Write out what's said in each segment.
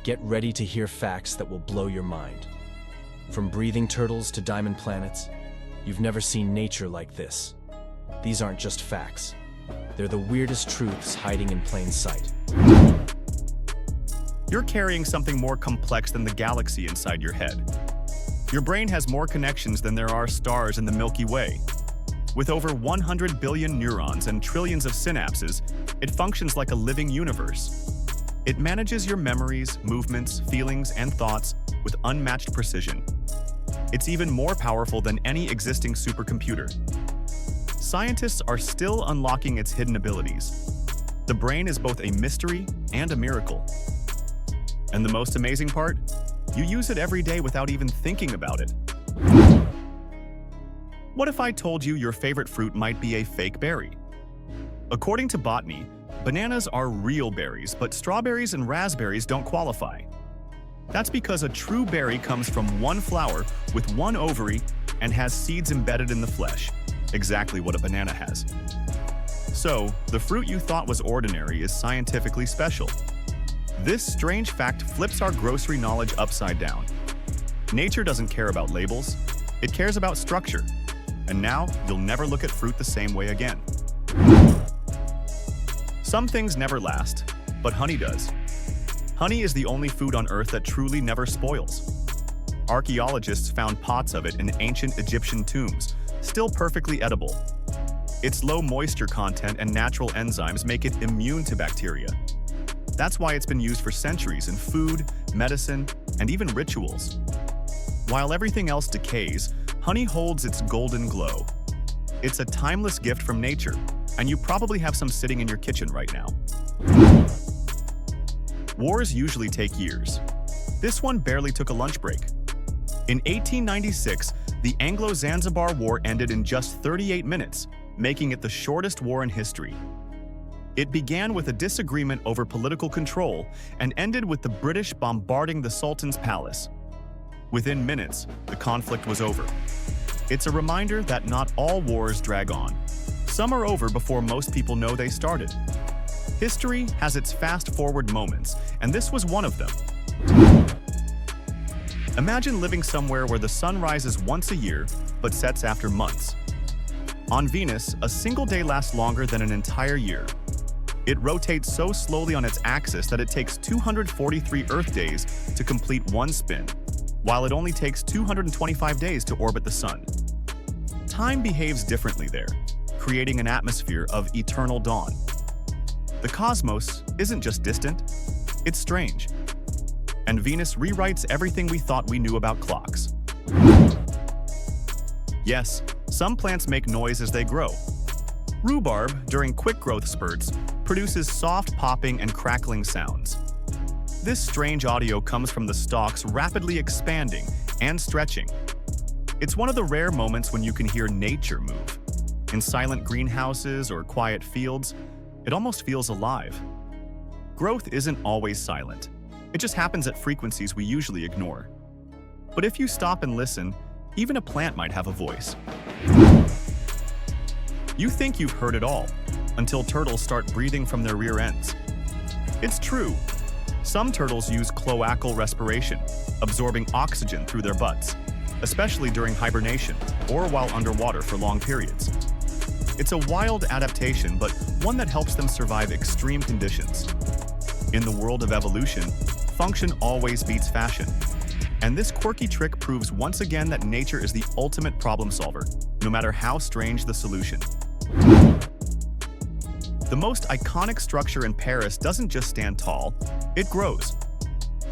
Get ready to hear facts that will blow your mind. From breathing turtles to diamond planets, you've never seen nature like this. These aren't just facts. They're the weirdest truths hiding in plain sight. You're carrying something more complex than the galaxy inside your head. Your brain has more connections than there are stars in the Milky Way. With over 100 billion neurons and trillions of synapses, it functions like a living universe. It manages your memories, movements, feelings, and thoughts with unmatched precision. It's even more powerful than any existing supercomputer. Scientists are still unlocking its hidden abilities. The brain is both a mystery and a miracle. And the most amazing part? You use it every day without even thinking about it. What if I told you your favorite fruit might be a fake berry? According to botany, bananas are real berries, but strawberries and raspberries don't qualify. That's because a true berry comes from one flower with one ovary and has seeds embedded in the flesh, exactly what a banana has. So, the fruit you thought was ordinary is scientifically special. This strange fact flips our grocery knowledge upside down. Nature doesn't care about labels, it cares about structure. And now, you'll never look at fruit the same way again. Some things never last, but honey does. Honey is the only food on Earth that truly never spoils. Archaeologists found pots of it in ancient Egyptian tombs, still perfectly edible. Its low moisture content and natural enzymes make it immune to bacteria. That's why it's been used for centuries in food, medicine, and even rituals. While everything else decays, honey holds its golden glow. It's a timeless gift from nature, and you probably have some sitting in your kitchen right now. Wars usually take years. This one barely took a lunch break. In 1896, the Anglo-Zanzibar War ended in just 38 minutes, making it the shortest war in history. It began with a disagreement over political control and ended with the British bombarding the Sultan's palace. Within minutes, the conflict was over. It's a reminder that not all wars drag on. Some are over before most people know they started. History has its fast-forward moments, and this was one of them. Imagine living somewhere where the sun rises once a year, but sets after months. On Venus, a single day lasts longer than an entire year. It rotates so slowly on its axis that it takes 243 Earth days to complete one spin, while it only takes 225 days to orbit the sun. Time behaves differently there, creating an atmosphere of eternal dawn. The cosmos isn't just distant, it's strange. And Venus rewrites everything we thought we knew about clocks. Yes, some plants make noise as they grow. Rhubarb, during quick growth spurts, produces soft popping and crackling sounds. This strange audio comes from the stalks rapidly expanding and stretching. It's one of the rare moments when you can hear nature move. In silent greenhouses or quiet fields, it almost feels alive. Growth isn't always silent. It just happens at frequencies we usually ignore. But if you stop and listen, even a plant might have a voice. You think you've heard it all, until turtles start breathing from their rear ends. It's true. Some turtles use cloacal respiration, absorbing oxygen through their butts, especially during hibernation or while underwater for long periods. It's a wild adaptation, but one that helps them survive extreme conditions. In the world of evolution, function always beats fashion. And this quirky trick proves once again that nature is the ultimate problem solver, no matter how strange the solution. The most iconic structure in Paris doesn't just stand tall, it grows.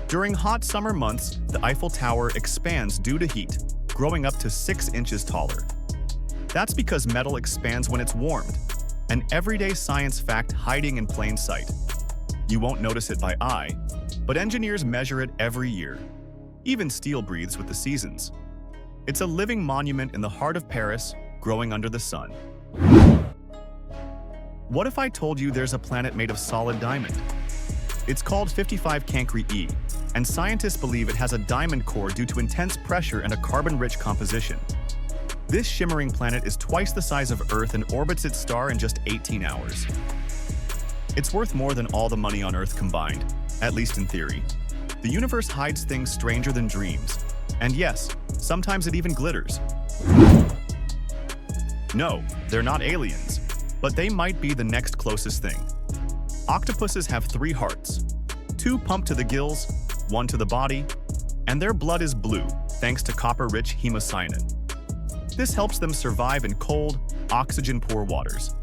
During hot summer months, the Eiffel Tower expands due to heat, growing up to 6 inches taller. That's because metal expands when it's warmed, an everyday science fact hiding in plain sight. You won't notice it by eye, but engineers measure it every year. Even steel breathes with the seasons. It's a living monument in the heart of Paris, growing under the sun. What if I told you there's a planet made of solid diamond? It's called 55 Cancri E, and scientists believe it has a diamond core due to intense pressure and a carbon-rich composition. This shimmering planet is twice the size of Earth and orbits its star in just 18 hours. It's worth more than all the money on Earth combined, at least in theory. The universe hides things stranger than dreams. And yes, sometimes it even glitters. No, they're not aliens, but they might be the next closest thing. Octopuses have 3 hearts. 2 pump to the gills, 1 to the body, and their blood is blue thanks to copper-rich hemocyanin. This helps them survive in cold, oxygen-poor waters.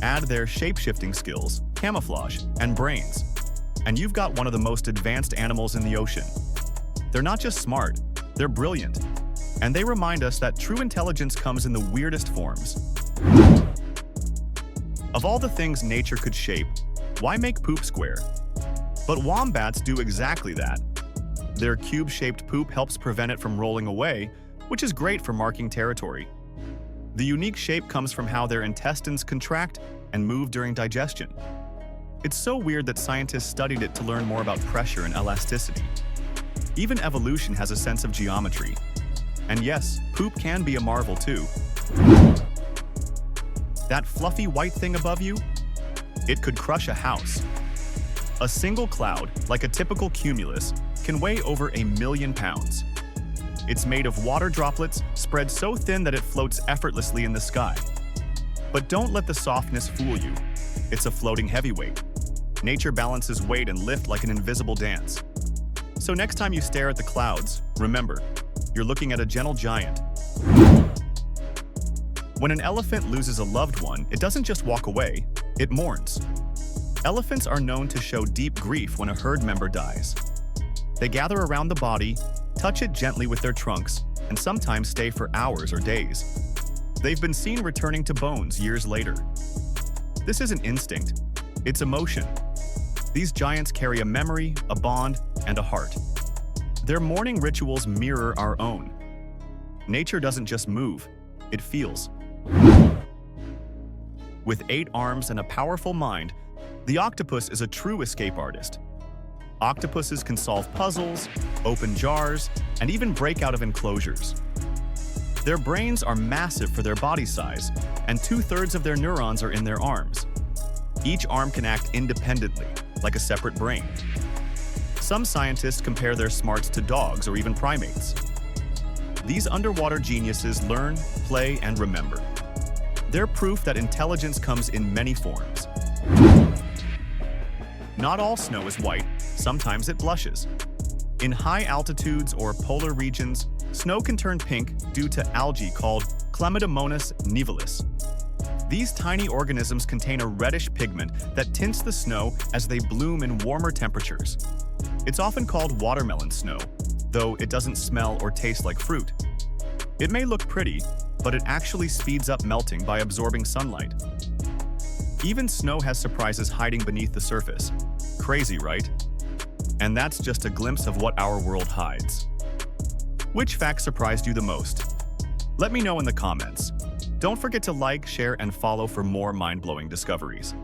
Add their shape-shifting skills, camouflage, and brains, and you've got one of the most advanced animals in the ocean. They're not just smart, they're brilliant, and they remind us that true intelligence comes in the weirdest forms. Of all the things nature could shape, why make poop square? But wombats do exactly that. Their cube-shaped poop helps prevent it from rolling away, which is great for marking territory. The unique shape comes from how their intestines contract and move during digestion. It's so weird that scientists studied it to learn more about pressure and elasticity. Even evolution has a sense of geometry. And yes, poop can be a marvel too. That fluffy white thing above you? It could crush a house. A single cloud, like a typical cumulus, can weigh over 1 million pounds. It's made of water droplets spread so thin that it floats effortlessly in the sky. But don't let the softness fool you. It's a floating heavyweight. Nature balances weight and lift like an invisible dance. So next time you stare at the clouds, remember, you're looking at a gentle giant. When an elephant loses a loved one, it doesn't just walk away, it mourns. Elephants are known to show deep grief when a herd member dies. They gather around the body, touch it gently with their trunks, and sometimes stay for hours or days. They've been seen returning to bones years later. This isn't instinct, it's emotion. These giants carry a memory, a bond, and a heart. Their mourning rituals mirror our own. Nature doesn't just move, it feels. With 8 arms and a powerful mind, the octopus is a true escape artist. Octopuses can solve puzzles, open jars, and even break out of enclosures. Their brains are massive for their body size, and 2/3 of their neurons are in their arms. Each arm can act independently, like a separate brain. Some scientists compare their smarts to dogs or even primates. These underwater geniuses learn, play, and remember. They're proof that intelligence comes in many forms. Not all snow is white, sometimes it blushes. In high altitudes or polar regions, snow can turn pink due to algae called Chlamydomonas nivalis. These tiny organisms contain a reddish pigment that tints the snow as they bloom in warmer temperatures. It's often called watermelon snow, though it doesn't smell or taste like fruit. It may look pretty, but it actually speeds up melting by absorbing sunlight. Even snow has surprises hiding beneath the surface. Crazy, right? And that's just a glimpse of what our world hides. Which fact surprised you the most? Let me know in the comments. Don't forget to like, share, and follow for more mind-blowing discoveries.